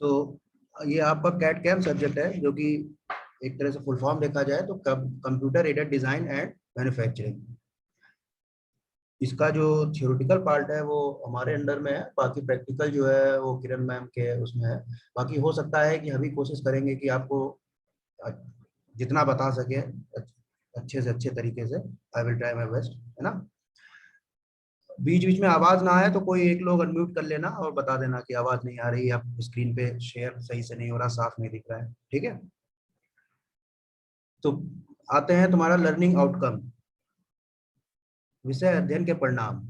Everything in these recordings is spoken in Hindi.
तो ये आपका कैड कैम सब्जेक्ट है, जो कि एक तरह से फुल फॉर्म देखा जाए तो computer aided design and manufacturing. इसका जो थियोरेटिकल पार्ट है वो हमारे अंडर में है, बाकी प्रैक्टिकल जो है वो किरण मैम के उसमें है। बाकी हो सकता है कि हम भी कोशिश करेंगे कि आपको जितना बता सके अच्छे से अच्छे तरीके से। I will try my best, है ना। बीच बीच में आवाज ना आए तो कोई एक लोग अनम्यूट कर लेना और बता देना कि आवाज नहीं आ रही, आप स्क्रीन पे शेयर सही से नहीं हो रहा, साफ नहीं दिख रहा है, ठीक है। तो आते हैं तुम्हारा लर्निंग आउटकम, विषय अध्ययन के परिणाम।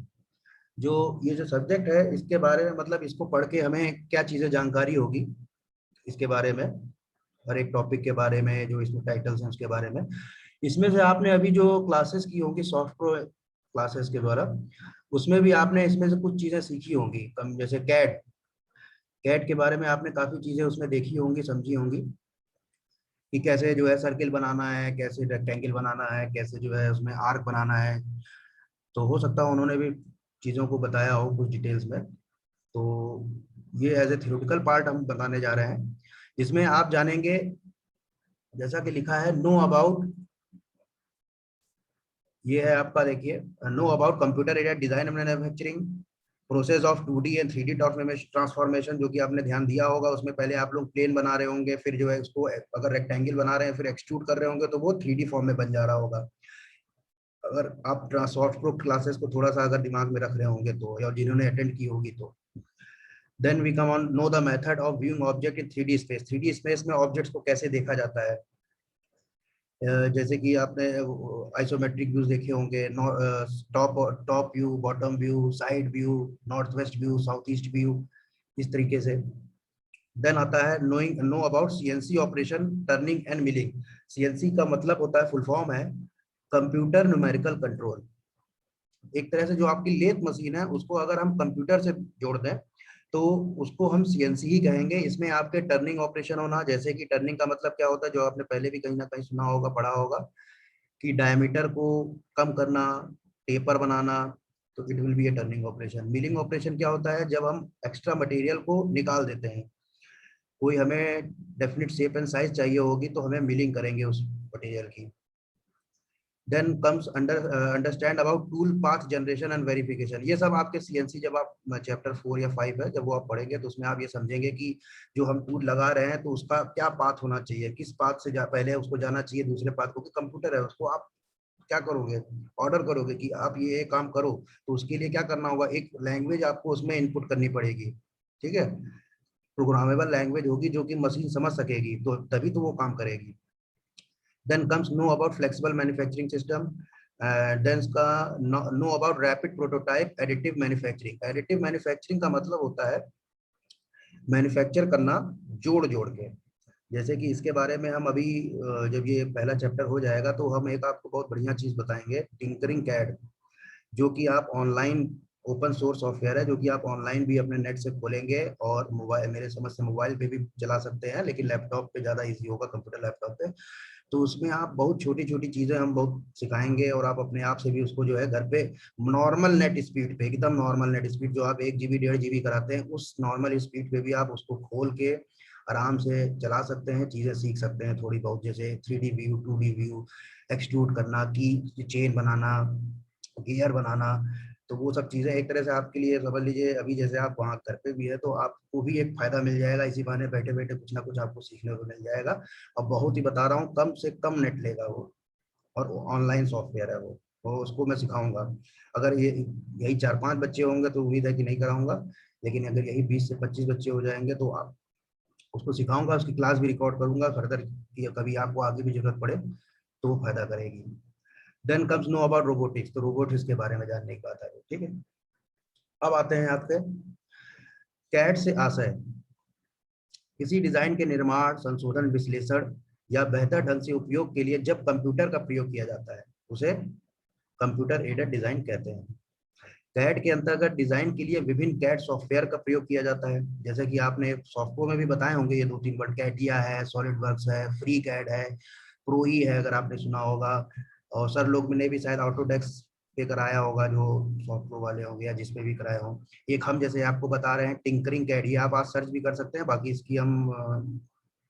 जो ये जो सब्जेक्ट है इसके बारे में, मतलब इसको पढ़ के हमें क्या चीजें जानकारी होगी इसके बारे में, हर एक टॉपिक के बारे में, जो इसमें टाइटल्स हैं उसके बारे में। इसमें से आपने अभी जो क्लासेस की होंगी सॉफ्टवेयर क्लासेस के द्वारा, उसमें भी आपने इसमें से कुछ चीजें सीखी होंगी, कम जैसे कैट कैट के बारे में आपने काफी चीजें उसमें देखी होंगी, समझी होंगी कि कैसे जो है सर्किल बनाना है, कैसे रेक्टेंगल बनाना है, कैसे जो है उसमें आर्क बनाना है। तो हो सकता है उन्होंने भी चीज़ों को बताया हो कुछ डिटेल्स में। तो ये एज ए थ्योरेटिकल पार्ट हम बताने जा रहे हैं। इसमें आप जानेंगे, जैसा कि लिखा है, नो अबाउट, ये है आपका, देखिए, know about computer aided design and manufacturing, process of 2D and 3D transformation, जो कि आपने ध्यान दिया होगा। उसमें पहले आप लोग प्लेन बना रहे होंगे, फिर जो है उसको अगर रेक्टेंगल बना रहे हैं फिर एक्सट्रूड कर रहे होंगे तो वो 3D फॉर्म में बन जा रहा होगा। अगर आप सॉफ्ट प्रो क्लासेस को थोड़ा सा अगर दिमाग में रख रहे होंगे तो, या जिन्होंने अटेंड की होगी तो। Then we come on know the method of viewing object in 3D space. 3D space में ऑब्जेक्ट्स को कैसे देखा जाता है। जैसे कि आपने आइसोमेट्रिक व्यूज देखे होंगे, top top view, bottom view, side view, north west view, south east view, इस तरीके से। देन आता है knowing know about CNC operation, turning end milling. CNC का मतलब होता है, फुल फॉर्म है कंप्यूटर न्यूमेरिकल कंट्रोल। एक तरह से जो आपकी लेथ मशीन है उसको अगर हम कंप्यूटर से जोड़ दें तो उसको हम सीएनसी ही कहेंगे। इसमें आपके टर्निंग ऑपरेशन होना, जैसे कि टर्निंग का मतलब क्या होता है, जो आपने पहले भी कहीं ना कहीं सुना होगा, पढ़ा होगा, कि डायमीटर को कम करना, टेपर बनाना, तो it will be A turning operation. Milling operation क्या होता है, जब हम एक्स्ट्रा मटेरियल को निकाल देते हैं, कोई हमें डेफिनेट शेप एंड साइज चाहिए होगी तो हमें मिलिंग करेंगे उस मटेरियल की। Then comes understand about tool path generation and verification. ये सब आपके सीएनसी, जब आप चैप्टर 4 या 5 है जब वो आप पढ़ेंगे तो उसमें आप ये समझेंगे कि जो हम टूल लगा रहे हैं तो उसका क्या पाथ होना चाहिए, किस पाथ से पहले उसको जाना चाहिए दूसरे पाथ को, कि कंप्यूटर है उसको आप क्या करोगे, ऑर्डर करोगे कि आप ये काम करो, तो उसके लिए क्या करना होगा, एक लैंग्वेज आपको उसमें इनपुट करनी पड़ेगी, ठीक है। प्रोग्रामेबल लैंग्वेज होगी जो कि मशीन समझ सकेगी, तो तभी तो वो काम करेगी। Then comes know about flexible manufacturing system. Then का know about rapid prototype additive manufacturing. Additive manufacturing का मतलब होता है मैन्युफैक्चर करना जोड़ जोड़ के। जैसे कि इसके बारे में हम अभी जब ये पहला चैप्टर हो जाएगा तो हम एक आपको बहुत बढ़िया चीज बताएंगे, टिंकरिंग कैड, जो कि आप ऑनलाइन ओपन सोर्स सॉफ्टवेयर है, जो कि आप ऑनलाइन भी अपने नेट से खोलेंगे और मोबाइल, मेरे समझ से मोबाइल पे भी चला सकते हैं, लेकिन लैपटॉप पे ज़्यादा इजी होगा, कंप्यूटर लैपटॉप पे। तो उसमें आप बहुत छोटी छोटी चीज़ें हम बहुत सिखाएंगे और आप अपने आप से भी उसको जो है घर पे नॉर्मल नेट स्पीड पे, एकदम नॉर्मल नेट स्पीड, जो आप 1 GB 1.5 GB कराते हैं, उस नॉर्मल स्पीड पे भी आप उसको खोल के आराम से चला सकते हैं, चीज़ें सीख सकते हैं थोड़ी बहुत, जैसे 3D view, 2D view, extrude करना, की चेन बनाना, गियर बनाना। तो वो सब चीजें एक तरह से आपके लिए समझ लीजिए, अभी जैसे आप वहाँ घर पे भी है तो आपको भी एक फायदा मिल जाएगा, इसी बहाने बैठे बैठे कुछ ना कुछ आपको सीखने को मिल जाएगा। और बहुत ही बता रहा हूँ, कम से कम नेट लेगा वो, और ऑनलाइन सॉफ्टवेयर है वो उसको मैं सिखाऊंगा। अगर ये यही 4-5 बच्चे होंगे तो उम्मीद है कि नहीं कराऊंगा, लेकिन अगर यही 20 से 25 बच्चे हो जाएंगे तो आप उसको सिखाऊंगा, उसकी क्लास भी रिकॉर्ड करूंगा फर्दर, कभी आपको आगे भी जरूरत पड़े तो वो फायदा करेगी। Then comes know about robotics, तो रोबोटिक्स के बारे में जानने की बात है, ठीक है। अब आते हैं आपके कैड से आशय, किसी डिजाइन के निर्माण, संशोधन, विश्लेषण या बेहतर ढंग से उपयोग के लिए जब कंप्यूटर का प्रयोग किया जाता है उसे कंप्यूटर एडेड डिजाइन कहते हैं। कैड के अंतर्गत डिजाइन के लिए विभिन्न कैड सॉफ्टवेयर का प्रयोग किया जाता है, जैसे कि आपने सॉफ्टवेयर में भी बताए होंगे ये 2-3 वर्ड, कैटिया है, सॉलिड वर्क्स है, फ्री कैड है, प्रो ही है अगर आपने सुना होगा, और सर लोग ने भी शायद ऑटोडेस्क पे कराया होगा, जो सॉफ्टवेयर वाले होंगे या जिस पे भी कराया हो। एक हम जैसे आपको बता रहे हैं टिंकरिंग कैड, ये आप आज सर्च भी कर सकते हैं। बाकी इसकी हम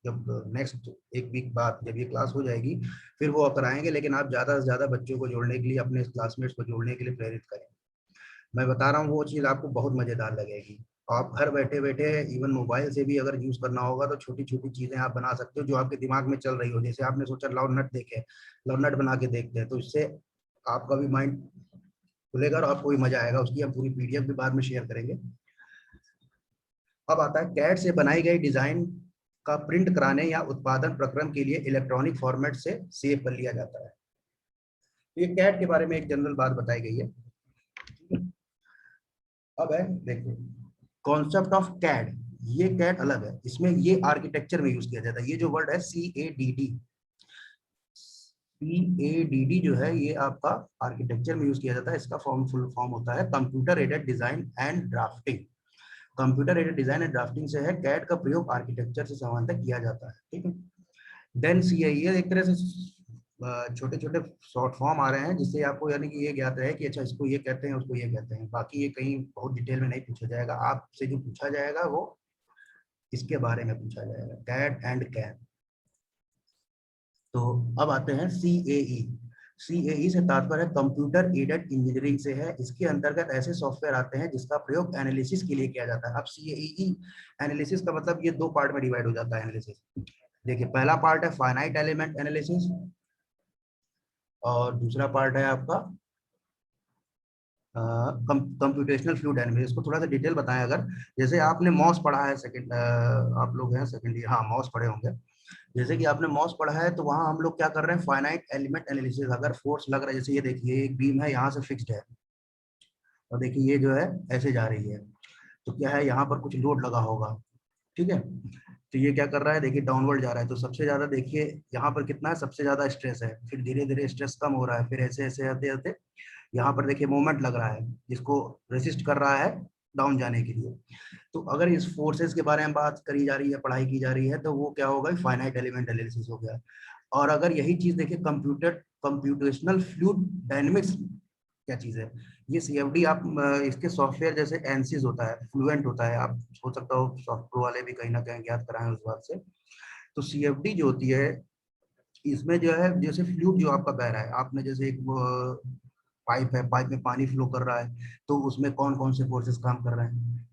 जब नेक्स्ट एक वीक बाद जब ये क्लास हो जाएगी फिर वो कराएंगे। लेकिन आप ज़्यादा से ज़्यादा बच्चों को जोड़ने के लिए, अपने क्लासमेट्स को जोड़ने के लिए प्रेरित करें। मैं बता रहा हूँ वो चीज़ आपको बहुत मज़ेदार लगेगी। आप घर बैठे बैठे इवन मोबाइल से भी अगर यूज़ करना होगा तो छोटी छोटी चीज़ें आप बना सकते हो जो आपके दिमाग में चल रही हो। जैसे आपने सोचा लाउड नट देखे, लाउड नट बना के देखते हैं, तो इससे आपका भी माइंड खुलेगा और आपको भी मजा आएगा। उसकी हम पूरी पीडीएफ भी बाद में शेयर करेंगे। अब आता है कैड से बनाई गई डिजाइन का प्रिंट कराने या उत्पादन प्रक्रम के लिए इलेक्ट्रॉनिक फॉर्मेट से सेव कर लिया जाता है। तो ये कैड के बारे में एक जनरल बात बताई गई है। अब है देखिए कॉन्सेप्ट ऑफ कैड, ये कैड अलग है, इसमें ये आर्किटेक्चर में यूज किया जाता है। ये जो वर्ड है CADD जो है ये आपका आर्किटेक्चर में यूज किया जाता है। इसका फुल फॉर्म होता है computer aided design and drafting. Computer aided design and drafting से है, कैड का प्रयोग आर्किटेक्चर से संबंधित किया जाता है। ठीक है। देन CAE, ये एक तरह से छोटे छोटे शॉर्ट फॉर्म आ रहे हैं जिससे आपको यानी कि ये ज्ञात है कि अच्छा इसको ये कहते हैं, उसको ये कहते हैं। बाकी ये कहीं बहुत डिटेल में नहीं पूछा जाएगा, आपसे जो पूछा जाएगा वो इसके बारे में पूछा जाएगा, कैड एंड कैम। तो अब आते हैं CAE। CAE से तात्पर्य कंप्यूटर एडेड इंजीनियरिंग से है। इसके अंतर्गत ऐसे सॉफ्टवेयर आते हैं जिसका प्रयोग एनालिसिस के लिए किया जाता है। अब CAE एनालिसिस का मतलब ये दो पार्ट में डिवाइड हो जाता है एनालिसिस। देखिए पहला पार्ट है फाइनाइट एलिमेंट एनालिसिस और दूसरा पार्ट है आपका कंप्यूटेशनल फ्लूइड डायनामिक्स। इसको थोड़ा सा डिटेल बताएं। अगर जैसे आपने मॉस पढ़ा है सेकंड, आप लोग हैं सेकंड ईयर, हाँ मॉस पढ़े होंगे। जैसे कि आपने मॉस पढ़ा है तो वहां हम लोग क्या कर रहे हैं, फाइनाइट एलिमेंट एनालिसिस। अगर फोर्स लग रहा है, जैसे ये देखिए एक बीम है यहाँ से फिक्स्ड है और देखिए ये जो है ऐसे जा रही है, तो क्या है यहाँ पर कुछ लोड लगा होगा। ठीक है, तो ये क्या कर रहा है, देखिए डाउनवर्ड जा रहा है। तो सबसे ज्यादा देखिए यहाँ पर कितना है, सबसे ज्यादा स्ट्रेस है। फिर धीरे धीरे स्ट्रेस कम हो रहा है, फिर ऐसे ऐसे आते आते यहाँ पर देखिए मोमेंट लग रहा है जिसको रेसिस्ट कर रहा है डाउन जाने के लिए। तो अगर इस फोर्सेस के बारे में बात करी जा रही है, पढ़ाई की जा रही है, तो वो क्या होगा, फाइनाइट एलिमेंट एनालिसिस हो गया। और अगर यही चीज देखिए कंप्यूटेशनल फ्लूइड डायनेमिक्स क्या चीज है, ये CFD आप इसके सॉफ्टवेयर जैसे एनसिस होता है, फ्लुएंट होता है, आप हो सकता हो सॉफ्टवेयर वाले भी कहीं ना कहीं ज्ञात कराएं उस बात से। तो CFD जो होती है इसमें जो है, जैसे फ्लूइड जो आपका बह रहा है, आपने जैसे एक पाइप है, पाइप में पानी फ्लो कर रहा है, तो उसमें कौन कौन से फोर्सेस काम कर रहे हैं,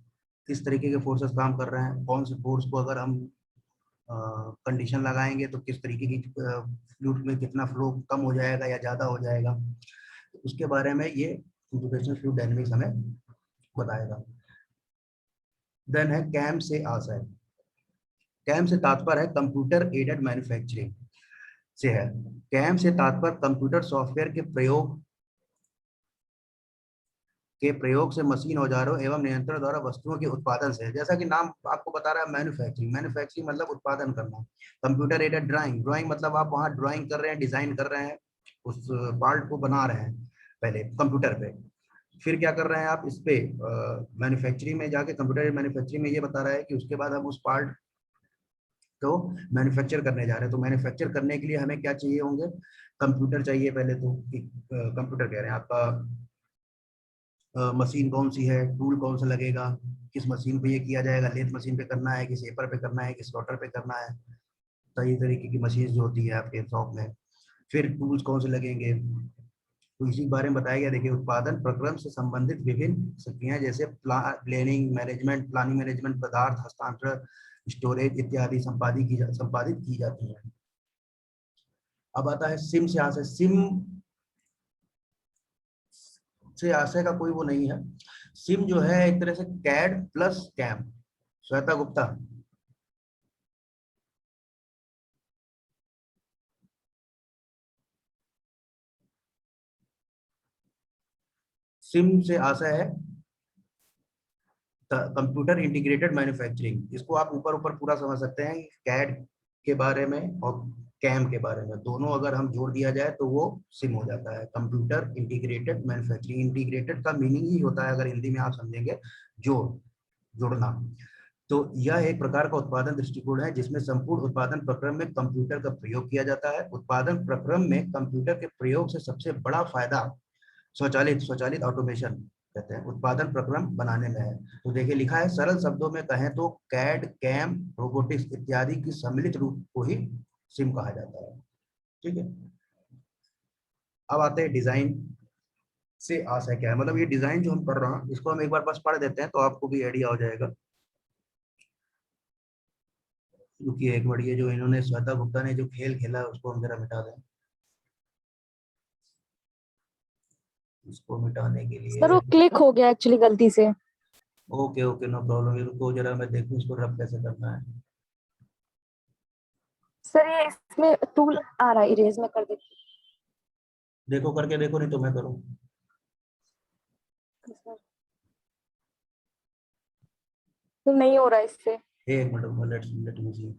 किस तरीके के फोर्सेस काम कर रहे हैं, कौन से फोर्स को अगर हम कंडीशन लगाएंगे तो किस तरीके की फ्लूइड में कितना फ्लो कम हो जाएगा या ज्यादा हो जाएगा, तो उसके बारे में ये कंप्यूटेशनल फ्लूइड डायनेमिक्स हमें बताएगा। देन है कैम से आशय। कैम से तात्पर्य है कंप्यूटर एडेड मैन्युफैक्चरिंग से है। कैम से तात्पर्य कंप्यूटर सॉफ्टवेयर के प्रयोग से मशीन औजारों एवं नियंत्रण द्वारा वस्तुओं के उत्पादन से है। जैसा कि नाम आपको बता रहा है मैन्युफैक्चरिंग, मैन्युफैक्चरिंग मतलब उत्पादन करना। कंप्यूटर एडेड ड्राइंग, ड्राइंग मतलब आप वहाँ ड्राइंग कर रहे हैं, डिजाइन कर रहे हैं, उस पार्ट को बना रहे हैं पहले कंप्यूटर पे, फिर क्या कर रहे हैं आप इस पे मैन्युफैक्चरिंग में जाके, कंप्यूटर मैन्युफैक्चरिंग में ये बता रहा है कि उसके बाद हम उस पार्ट तो मैन्युफैक्चर करने जा रहे हैं। तो मैन्युफैक्चर करने के लिए हमें क्या चाहिए होंगे, कंप्यूटर चाहिए पहले तो। कंप्यूटर कह रहे हैं आपका, मशीन कौन सी है, टूल कौन सा लगेगा, किस मशीन पे ये किया जाएगा, लेथ मशीन पे करना है, किस एपर पे करना है, किस रोटर पे करना है, कई तरीके की मशीन जो होती है आपके शॉप में। फिर टूल्स कौन से लगेंगे, तो इसी के बारे में बताया गया। देखिए उत्पादन प्रक्रम से संबंधित विभिन्न प्रक्रियाएं जैसे प्लानिंग मैनेजमेंट, पदार्थ हस्तांतरण, स्टोरेज इत्यादि संपादित की जाती है। अब आता है सिम से आशय। सिम से आशय का कोई वो नहीं है। सिम जो है एक तरह से CAD plus CAM. Shweta Gupta, CIM से आशय है कंप्यूटर इंटीग्रेटेड मैन्युफैक्चरिंग। इसको आप ऊपर ऊपर पूरा समझ सकते हैं, कैड के बारे में और कैम के बारे में, दोनों अगर हम जोड़ दिया जाए तो वो सिम हो जाता है, कंप्यूटर इंटीग्रेटेड मैन्युफैक्चरिंग। इंटीग्रेटेड का मीनिंग ही होता है, अगर हिंदी में आप समझेंगे, जोड़, जुड़ना। तो यह एक प्रकार का उत्पादन दृष्टिकोण है जिसमें संपूर्ण उत्पादन प्रक्रम में कंप्यूटर का प्रयोग किया जाता है। उत्पादन प्रक्रम में कंप्यूटर के प्रयोग से सबसे बड़ा फायदा स्वचालित स्वचालित ऑटोमेशन कहते हैं, उत्पादन प्रक्रम बनाने में है। तो देखिए लिखा है, सरल शब्दों में कहें तो कैड, कैम, रोबोटिक्स इत्यादि की सम्मिलित रूप को ही सिम कहा जाता है। ठीक है, अब आते हैं डिजाइन से आशय क्या है। मतलब ये डिजाइन जो हम कर रहे हैं इसको हम एक बार बस पढ़ देते हैं तो आपको भी आइडिया हो जाएगा। क्योंकि एक बार ये जो इन्होंने श्वेता गुप्ता ने जो खेल खेला उसको हम जरा मिटा दें। इसको मिटाने के सर लिए, वो क्लिक हो गया एक्चुअली गलती से। ओके ओके नो प्रॉब्लम, ये रुको जरा मैं देखूं इसको रब कैसे करना है। सर ये इसमें टूल आ रहा है, इरेज में कर देती देखो करके देखो, नहीं तो मैं करूँ। हूँ सर। तो नहीं हो रहा है इससे। एक मिनट, लेट मी सी।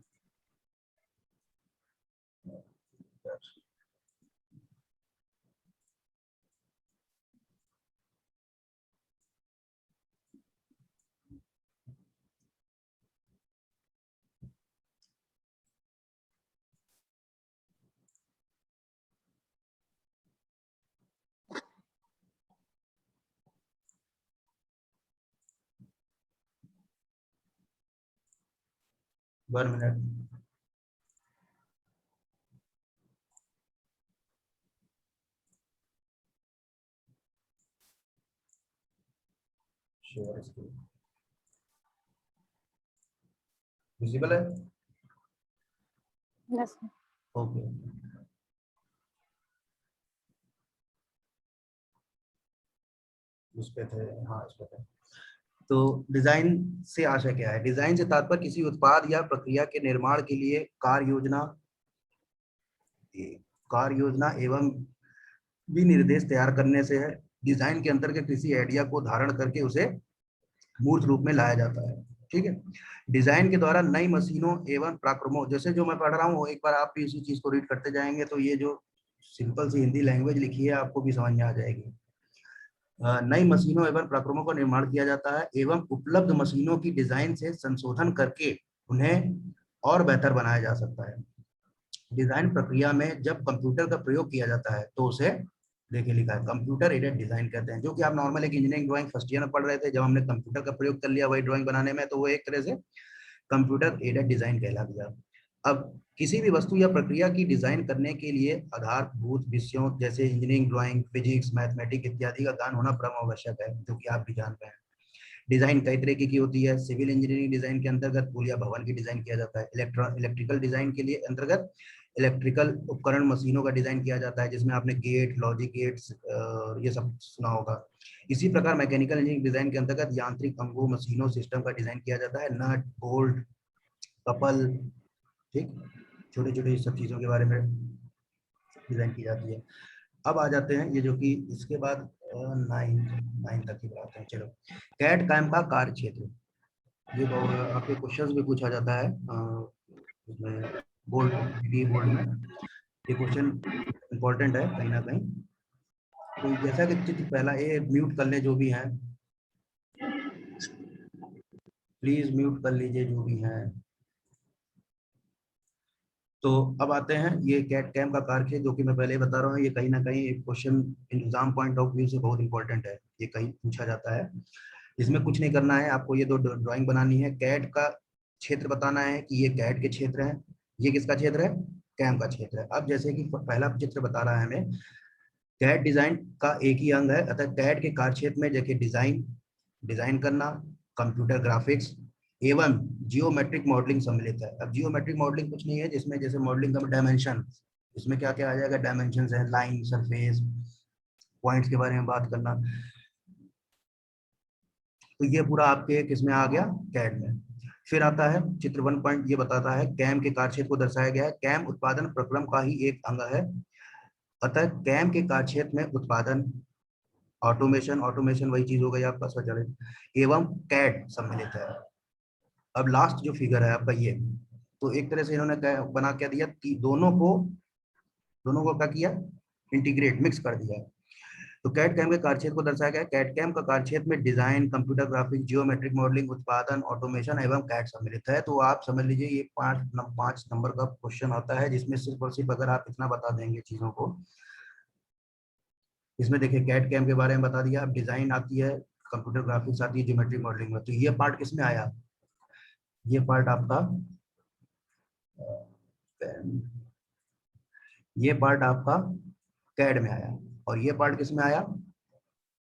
1 मिनट। शेयर स्क्रीन विजिबल है? Yes sir. ओके, उस पे थे, हाँ इस पे थे। तो डिजाइन से आशय क्या है? डिजाइन से तात्पर्य किसी उत्पाद या प्रक्रिया के निर्माण के लिए कार्य योजना एवं विनिर्देश तैयार करने से है। डिजाइन के अंतर्गत किसी आइडिया को धारण करके उसे मूर्त रूप में लाया जाता है। ठीक है, डिजाइन के द्वारा नई मशीनों एवं प्रक्रमों, जैसे जो मैं पढ़ रहा हूँ एक बार आप भी इसी चीज को रीड करते जाएंगे तो ये जो सिंपल सी हिंदी लैंग्वेज लिखी है आपको भी समझ में आ जाएगी। नई मशीनों एवं प्रक्रमों का निर्माण किया जाता है एवं उपलब्ध मशीनों की डिजाइन से संशोधन करके उन्हें और बेहतर बनाया जा सकता है। डिजाइन प्रक्रिया में जब कंप्यूटर का प्रयोग किया जाता है तो उसे, देखिए लिखा है, कंप्यूटर एडेड डिजाइन कहते हैं। जो कि आप नॉर्मल एक इंजीनियरिंग ड्राइंग फर्स्ट ईयर में पढ़ रहे थे, जब हमने कंप्यूटर का प्रयोग कर लिया वही ड्राइंग बनाने में, तो वो एक तरह से कंप्यूटर एडेड डिजाइन कहला दिया। अब किसी भी वस्तु या प्रक्रिया की डिजाइन करने के लिए आधारभूत विषयों जैसे इंजीनियरिंग ड्राइंग, फिजिक्स, मैथमेटिक्स इत्यादि का ज्ञान होना परम आवश्यक है, जो कि आप भी जानते हैं। डिजाइन कई तरीके की होती है। सिविल इंजीनियरिंग डिजाइन के अंतर्गत पुल या भवन की डिजाइन किया जाता है। इलेक्ट्रिकल डिजाइन के लिए अंतर्गत इलेक्ट्रिकल उपकरण मशीनों का डिजाइन किया जाता है, जिसमें आपने गेट, लॉजिक गेट्स ये सब सुना होगा। इसी प्रकार मैकेनिकल इंजीनियरिंग डिजाइन के अंतर्गत यांत्रिक अंगों, मशीनों, सिस्टम का डिजाइन किया जाता है। नट, बोल्ट, कपल, ठीक, छोटी छोटी सब चीजों के बारे में डिजाइन की जाती है। अब आ जाते हैं ये जो कि इसके बाद 9 तक की बात है। चलो, कैड कैम का कार्य क्षेत्र, ये आपके क्वेश्चंस में पूछा जाता है इसमें बोल्ड, बी बोल्ड में। ये क्वेश्चन इंपॉर्टेंट है कहीं ना कहीं। तो जैसा कि चित्र पहला, ये म्यूट कर ले जो भी है, प्लीज म्यूट कर लीजिए जो भी है। तो अब आते हैं ये कैट कैम का कार्य, जो कि मैं पहले ही बता रहा हूँ, ये कहीं ना कहीं एक question exam point of view से बहुत इंपॉर्टेंट है, ये कहीं पूछा जाता है। इसमें कुछ नहीं करना है आपको, ये दो ड्राइंग बनानी है। कैट का क्षेत्र बताना है कि ये कैट के क्षेत्र है, ये किसका क्षेत्र है? कैम का क्षेत्र है। अब जैसे कि पहला चित्र बता रहा है हमें, कैट डिजाइन का एक ही अंग है, अतः कैट के कार्य क्षेत्र में देखिए डिजाइन, डिजाइन करना, कंप्यूटर ग्राफिक्स एवं जियोमेट्रिक मॉडलिंग सम्मिलित है। अब जियोमेट्रिक मॉडलिंग कुछ नहीं है, जिसमें जैसे मॉडलिंग का डायमेंशन, इसमें क्या क्या आ जाएगा? डायमेंशन है, लाइन, सरफेस, पॉइंट्स के बारे में बात करना। तो ये पूरा आपके किसमें आ गया? कैड में। फिर आता है चित्र 1 पॉइंट, ये बताता है कैम के कार्यक्षेत्र को दर्शाया गया है। कैम उत्पादन प्रक्रम का ही एक अंग है, अतः कैम के कार्यक्षेत्र में उत्पादन, ऑटोमेशन, ऑटोमेशन वही चीज हो गई आपका स्वचालित, एवं कैड सम्मिलित है। अब लास्ट जो फिगर है आपका ये, तो एक तरह से इन्होंने बना क्या दिया कि दोनों को क्या किया? इंटीग्रेट, मिक्स कर दिया। तो कैड कैम के कार्यक्षेत्र को दर्शाया गया। कैड कैम का कार्यक्षेत्र में design, computer graphics, geometric modelling, उत्पादन, ऑटोमेशन एवं कैड सम्मिलित है। तो आप समझ लीजिए ये 5 नंबर का क्वेश्चन आता है, जिसमें सिर्फ और सिर्फ अगर आप इतना बता देंगे चीजों को, इसमें देखिए कैड कैम के बारे में बता दिया, अब डिजाइन आती है, कंप्यूटर ग्राफिक्स आती है, ज्योमेट्री मॉडलिंग में। तो ये पार्ट किसमें आया, ये पार्ट आपका ये पार्ट आपका कैड में आया, और ये पार्ट किस में आया,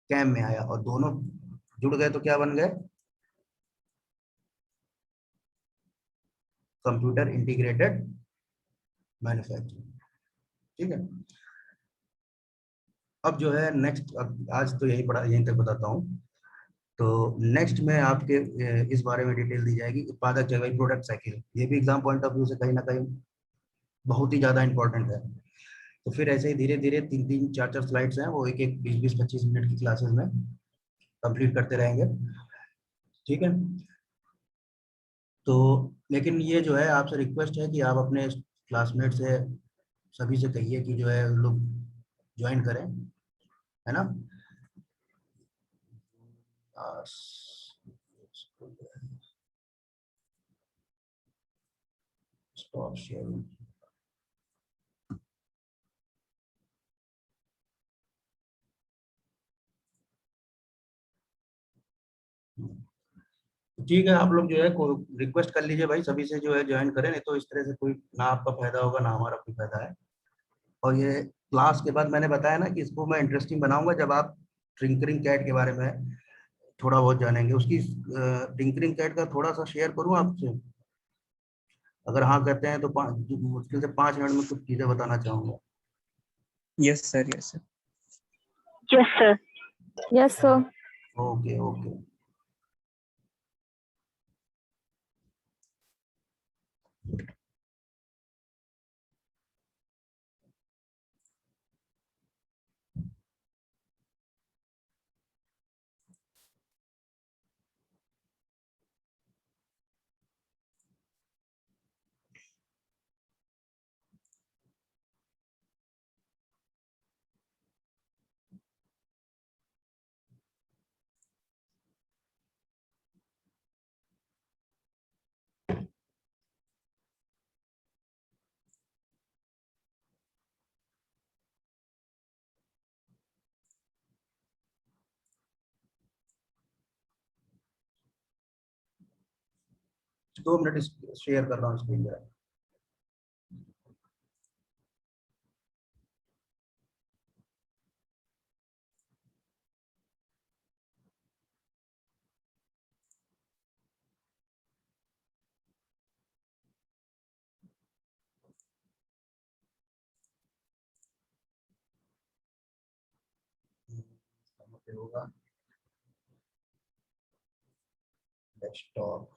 कैम में आया, और दोनों जुड़ गए तो क्या बन गए, कंप्यूटर इंटीग्रेटेड मैन्युफैक्चरिंग। ठीक है, अब जो है नेक्स्ट, अब आज तो यही पढ़ा, यहीं तक बताता हूँ। तो नेक्स्ट में आपके इस बारे में डिटेल दी जाएगी, उत्पादक चक्र, प्रोडक्ट साइकिल। ये भी एग्जाम पॉइंट ऑफ व्यू से कहीं ना कहीं बहुत ही ज्यादा इंपॉर्टेंट है। तो फिर ऐसे ही धीरे धीरे 3-3 4-4 स्लाइड्स हैं, वो एक एक 20-20 25 मिनट की क्लासेस में कंप्लीट करते रहेंगे। ठीक है, तो लेकिन ये जो है आपसे रिक्वेस्ट है कि आप अपने क्लासमेट से सभी से कहिए कि जो है लोग ज्वाइन करें, है ना। Stop sharing. ठीक है, आप लोग जो है रिक्वेस्ट कर लीजिए भाई, सभी से जो है ज्वाइन करें, नहीं तो इस तरह से कोई ना आपका फायदा होगा ना हमारा कोई फायदा है। और ये क्लास के बाद मैंने बताया ना कि इसको मैं इंटरेस्टिंग बनाऊंगा जब आप टिंकरिंग कैड के बारे में थोड़ा बहुत जानेंगे। उसकी टिंकरिंग कैड का थोड़ा सा शेयर करूं आपसे, अगर हाँ कहते हैं तो मुश्किल से 5 मिनट में कुछ चीजें बताना चाहूंगा। Yes sir, yes sir. Yes sir. Yes sir. Okay okay. दो मिनट शेयर कर रहा हूँ स्क्रीन पर। होगा डेस्कटॉप।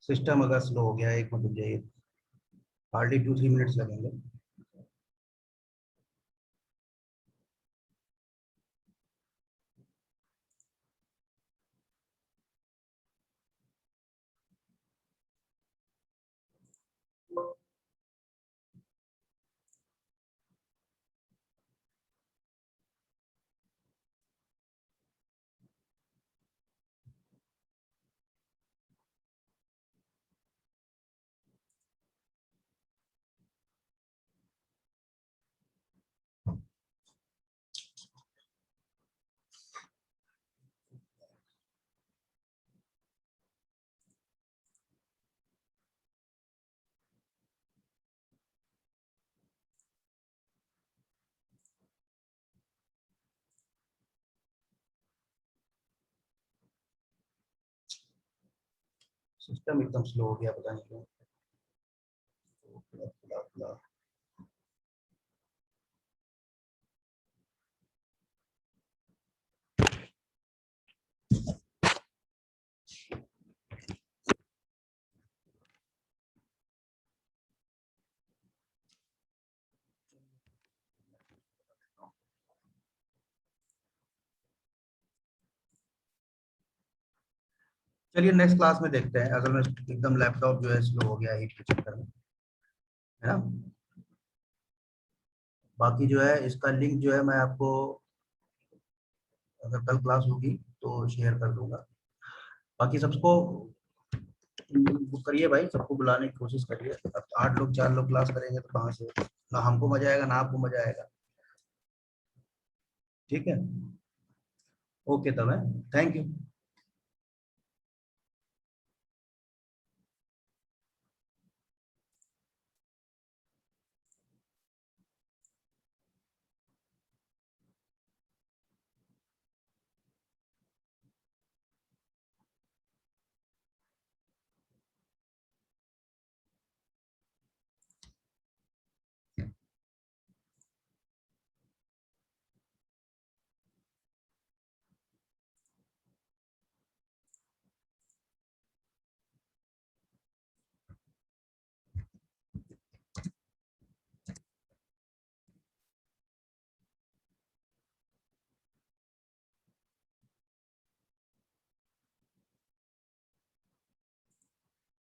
सिस्टम अगर स्लो हो गया, एक मिनट जाइए, हार्डली 2-3 मिनट्स लगेंगे। सिस्टम एकदम स्लो हो गया, पता नहीं क्यों। चलिए नेक्स्ट क्लास में देखते हैं। अगर मैं एकदम लैपटॉप जो है स्लो हो गया हीट के चक्कर में, है ना। बाकी जो है इसका लिंक जो है मैं आपको अगर कल क्लास होगी तो शेयर कर दूंगा। बाकी सबको बुक करिए भाई, सबको बुलाने की कोशिश करिए। अब 8 लोग 4 लोग क्लास करेंगे तो कहाँ से, ना हमको मजा आएगा ना आपको मजा आएगा। ठीक है, ओके तब है, थैंक यू।